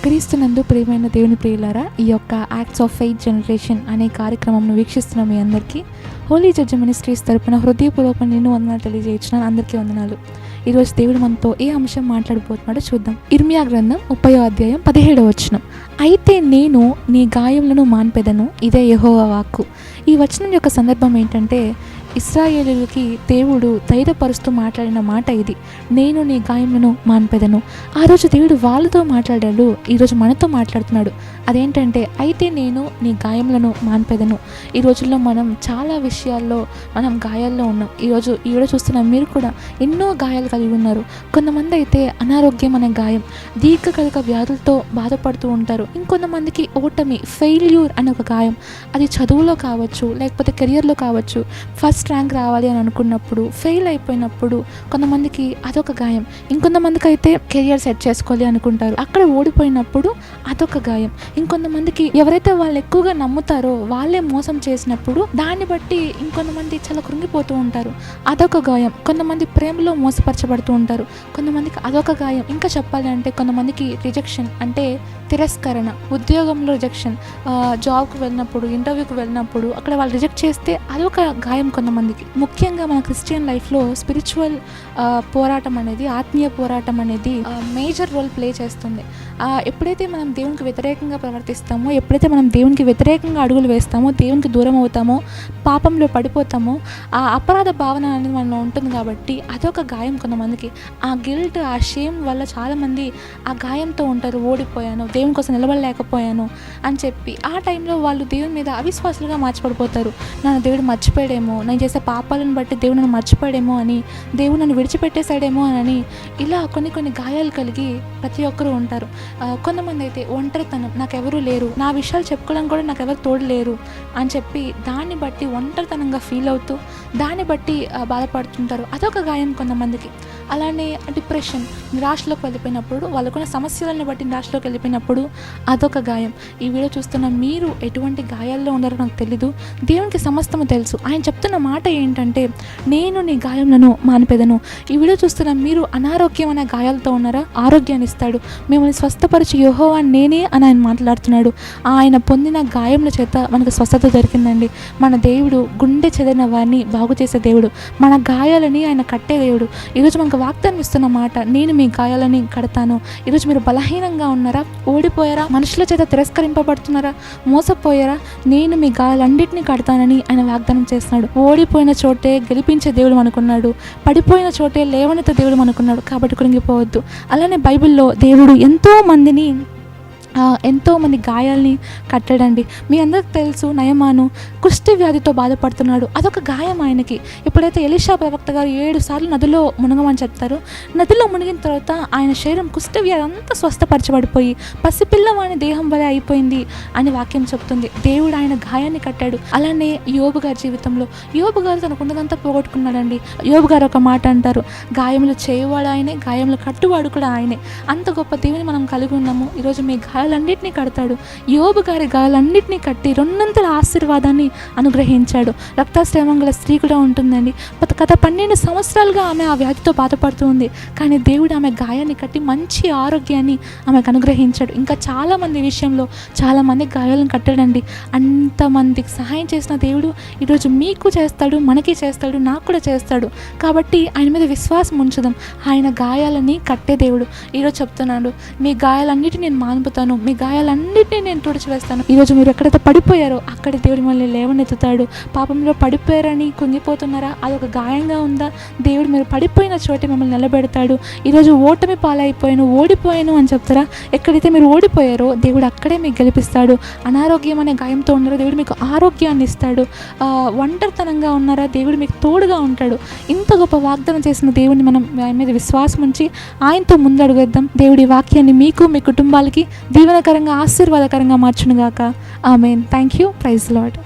క్రీస్తునందు ప్రియమైన దేవుని ప్రియులారా, ఈ యొక్క యాక్ట్స్ ఆఫ్ ఫెయిత్ జనరేషన్ అనే కార్యక్రమంను వీక్షిస్తున్న మీ అందరికీ హోలీ జడ్జ్ మినిస్ట్రీస్ తరపున హృదయపూర్వక నేను వందనాలు తెలియజేస్తున్నాను. అందరికీ వందనాలు. ఈరోజు దేవుడు మనతో ఏ అంశం మాట్లాడబోతున్నాడో చూద్దాం. ఇర్మియా గ్రంథం 30వ అధ్యాయం 17వ వచనం. అయితే నేను నీ గాయములను మాన్పెదను, ఇదే యెహోవా వాక్కు. ఈ వచనం యొక్క సందర్భం ఏంటంటే, ఇశ్రాయేలీయులకి దేవుడు ధైర్యపరుస్తూ మాట్లాడిన మాట ఇది. నేను నీ గాయములను మాన్పెదను. ఆ రోజు దేవుడు వాళ్ళతో మాట్లాడాడు, ఈరోజు మనతో మాట్లాడుతున్నాడు. అదేంటంటే, అయితే నేను నీ గాయములను మాన్పెదను. ఈ రోజుల్లో మనం చాలా విషయాల్లో మనం గాయాల్లో ఉన్నాం. ఈరోజు ఈవిడ చూస్తున్న మీరు కూడా ఎన్నో గాయాలు కలిగి ఉన్నారు. కొంతమంది అయితే అనారోగ్యం అనే గాయం, దీర్ఘకాలిక వ్యాధులతో బాధపడుతూ ఉంటారు. ఇంకొంతమందికి ఓటమి, ఫెయిల్యూర్ అనే ఒక గాయం. అది చదువులో కావచ్చు, లేకపోతే కెరియర్లో కావచ్చు. ఫస్ట్ ర్యాంక్ రావాలి అని అనుకున్నప్పుడు ఫెయిల్ అయిపోయినప్పుడు కొంతమందికి అదొక గాయం. ఇంకొంతమందికి అయితే కెరియర్ సెట్ చేసుకోవాలి అనుకుంటారు, అక్కడ ఓడిపోయినప్పుడు అదొక గాయం. ఇంకొంతమందికి ఎవరైతే వాళ్ళు ఎక్కువగా నమ్ముతారో వాళ్ళే మోసం చేసినప్పుడు దాన్ని బట్టి ఇంకొంతమంది చాలా కృంగిపోతూ ఉంటారు, అదొక గాయం. కొంతమంది ప్రేమలో మోసపరచబడుతూ ఉంటారు, కొంతమందికి అదొక గాయం. ఇంకా చెప్పాలి అంటే కొంతమందికి రిజెక్షన్ అంటే తిరస్కరణ, ఉద్యోగంలో రిజెక్షన్, జాబ్కి వెళ్ళినప్పుడు, ఇంటర్వ్యూకి వెళ్ళినప్పుడు అక్కడ వాళ్ళు రిజెక్ట్ చేస్తే అదొక గాయం కొంతమందికి. ముఖ్యంగా మన క్రిస్టియన్ లైఫ్లో స్పిరిచువల్ పోరాటం అనేది, ఆత్మీయ పోరాటం అనేది మేజర్ రోల్ ప్లే చేస్తుంది. ఎప్పుడైతే మనం దేవునికి వ్యతిరేకంగా ప్రవర్తిస్తామో, ఎప్పుడైతే మనం దేవునికి వ్యతిరేకంగా అడుగులు వేస్తామో, దేవునికి దూరం అవుతామో, పాపంలో పడిపోతామో, ఆ అపరాధ భావన అనేది మనలో ఉంటుంది. కాబట్టి అదొక గాయం కొంతమందికి. ఆ గిల్ట్, ఆ షేమ్ వల్ల చాలామంది ఆ గాయంతో ఉంటారు. ఓడిపోయాను, దేవుని కోసం నిలబడలేకపోయాను అని చెప్పి ఆ టైంలో వాళ్ళు దేవుని మీద అవిశ్వాసులుగా మార్చిపడిపోతారు. నన్ను దేవుడు మర్చిపోయాడేమో, నేను చేసే పాపాలను బట్టి దేవుడు నన్ను మర్చిపోయాడేమో అని, దేవుడు నన్ను విడిచిపెట్టేశాడేమో అని, ఇలా కొన్ని గాయాలు కలిగి ప్రతి ఒక్కరూ ఉంటారు. కొంతమంది అయితే ఒంటరితనం, నాకెవరూ లేరు, నా విషయాలు చెప్పుకోవడానికి కూడా నాకెవరు తోడు లేరు అని చెప్పి దాన్ని బట్టి ఒంటరితనంగా ఫీల్ అవుతూ దాన్ని బట్టి బాధపడుతుంటారు. అదొక గాయం కొంతమందికి. అలానే డిప్రెషన్, నిరాశలోకి వెళ్ళిపోయినప్పుడు, వాళ్ళకున్న సమస్యలను బట్టి నిరాశలోకి వెళ్ళిపోయినప్పుడు అదొక గాయం. ఈ వీడియో చూస్తున్న మీరు ఎటువంటి గాయాల్లో ఉన్నారో నాకు తెలీదు, దేవునికి సమస్తము తెలుసు. ఆయన చెప్తున్న మాట ఏంటంటే, నేను నీ గాయములను మాన్పెదను. ఈ వీడియో చూస్తున్న మీరు అనారోగ్యం అనే గాయాలతో ఉన్నారా, ఆరోగ్యాన్ని ఇస్తాడు. మిమ్మల్ని స్వస్థపరిచి యెహోవా నేనే అని ఆయన మాట్లాడుతున్నాడు. ఆయన పొందిన గాయముల చేత మనకు స్వస్థత దొరికిందండి. మన దేవుడు గుండె చెదిరిన వారిని బాగు చేసే దేవుడు, మన గాయాలని ఆయన కట్టే దేవుడు. ఈరోజు మనకు వాగ్దానం ఇస్తున్న మాట, నేను మీ గాయాలని కడతాను. ఈరోజు మీరు బలహీనంగా ఉన్నారా, ఓడిపోయారా, మనుషుల చేత తిరస్కరింపబడుతున్నారా, మోసపోయారా, నేను మీ గాయాలన్నింటినీ కడతానని ఆయన వాగ్దానం చేస్తున్నాడు. ఓడిపోయిన చోటే గెలిపించే దేవుడు మనకున్నాడు, పడిపోయిన చోటే లేవనెత్తే దేవుడు మనకున్నాడు. కాబట్టి కృంగిపోవద్దు. అలానే బైబిల్లో దేవుడు ఎంతో మంది గాయాల్ని కట్టాడండి. మీ అందరికి తెలుసు, నయమాను కుష్టి వ్యాధితో బాధపడుతున్నాడు, అదొక గాయం ఆయనకి. ఎప్పుడైతే ఎలీషా ప్రవక్త గారు 7 సార్లు నదిలో మునగమని చెప్తారో, నదిలో మునిగిన తర్వాత ఆయన శరీరం కుష్టి వ్యాధి అంతా స్వస్థపరచబడిపోయి పసిపిల్లవాని దేహం వలె అయిపోయింది అని వాక్యం చెప్తుంది. దేవుడు ఆయన గాయాన్ని కట్టాడు. అలానే యోబు గారి జీవితంలో, యోబు గారు తనకున్నదంతా పోగొట్టుకున్నాడండి. యోబు గారు ఒక మాట అంటారు, గాయములు చేయువాడు ఆయనే, గాయములు కట్టువాడు కూడా ఆయనే. అంత గొప్ప దేవుని మనం కలిగి ఉన్నాము. ఈరోజు మీ గాయాలన్నింటినీ కడతాడు. యోబు గారి గాయాలన్నింటినీ కట్టి 2 ఆశీర్వాదాన్ని అనుగ్రహించాడు. రక్తస్రావం గల స్త్రీ కూడా ఉంటుందండి. గత 12 సంవత్సరాలుగా ఆమె ఆ వ్యాధితో బాధపడుతూ ఉంది. కానీ దేవుడు ఆమె గాయాన్ని కట్టి మంచి ఆరోగ్యాన్ని ఆమెకు అనుగ్రహించాడు. ఇంకా చాలామంది విషయంలో చాలామంది గాయాలను కట్టాడండి. అంతమందికి సహాయం చేసిన దేవుడు ఈరోజు మీకు చేస్తాడు, మనకి చేస్తాడు, నాకు కూడా చేస్తాడు. కాబట్టి ఆయన మీద విశ్వాసం ఉంచుదాం. ఆయన గాయాలని కట్టే దేవుడు. ఈరోజు చెప్తున్నాడు, మీ గాయాలన్నిటిని నేను మాన్పుతాను, మీ గాయాలన్నిటినీ నేను తుడిచివేస్తాను. ఈరోజు మీరు ఎక్కడైతే పడిపోయారో అక్కడ దేవుడు మిమ్మల్ని లేవనెత్తుతాడు. పాపంలో పడిపోయారని కుంగిపోతున్నారా, అదొక గాయంగా ఉందా, దేవుడు మీరు పడిపోయిన చోటే మిమ్మల్ని నిలబెడతాడు. ఈరోజు ఓటమి పాలైపోయాను, ఓడిపోయాను అని చెప్తారా, ఎక్కడైతే మీరు ఓడిపోయారో దేవుడు అక్కడే మీకు గెలిపిస్తాడు. అనారోగ్యం అనే గాయంతో ఉన్నారో దేవుడు మీకు ఆరోగ్యాన్ని ఇస్తాడు. ఒంటరితనంగా ఉన్నారా, దేవుడు మీకు తోడుగా ఉంటాడు. ఇంత గొప్ప వాగ్దానం చేసిన దేవుడిని మనం ఆయన మీద విశ్వాసం ఉంచి ఆయనతో ముందడుగేద్దాం. దేవుడి వాక్యాన్ని మీకు, మీ కుటుంబాలకి దీవెనకరంగా, ఆశీర్వాదకరంగా మార్చునుగాక. Amen. Thank you. Praise lord.